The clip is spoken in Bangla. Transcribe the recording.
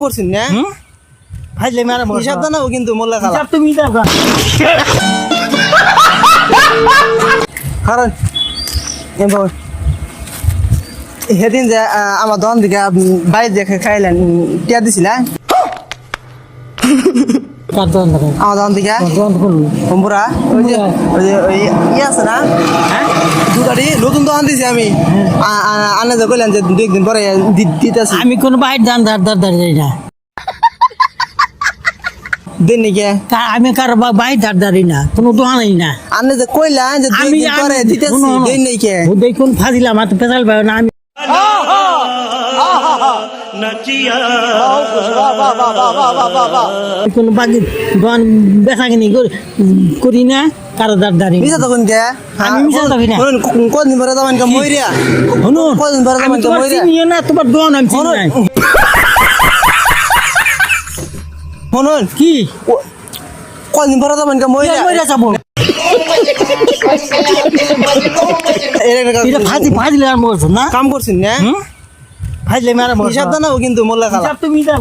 করছেন না ফাইলে মারা মর হিসাব জানাবো কিন্তু মোল্লা খালা হিসাব তুমি দাও কারণ সেদিন যে আমার দোকান থেকে বাইরে দেখে খাইলেন টিয়া দিছিল কার দন দেখো আমার দোকান থেকে দন করু কম্পুরা ওই ইয়ে আছে না দুটারি নতুন দোকান দিছি আমি আনে যে কইলেন যে 2 দিন পরে দিতেছি আমি কোন বাইর দান ধার যাই না দিন নাকি আমি কার বাইর ধারি না কোনো দোকানই না আনে যে কইলেন যে 2 দিন পরে দিতেছি দিন নাকি ওই কোন ফাজিলা মাত পেছাল ভাই না আমি কোন বাকি দোকান বেচা কিনি করি না কারো ধারি মিছা তখন কে আমি মিছা থাকি না কদিন পরে যাবেন কে মইরিয়া শুনুন কদিন পরে যাবেন কে মইরিয়া চিনিও না তোমার দোকান আমি চিনি নাই শুনুন কি কদিন পরে যাবেন কে মইরিয়া মইরা যাবো এটা ফাজিলে আর মরছ না কাম করছেন না ফাজিলে মারা মরছ হিসাব জানাবো কিন্তু মোল্লা খালা হিসাব তুমি দাও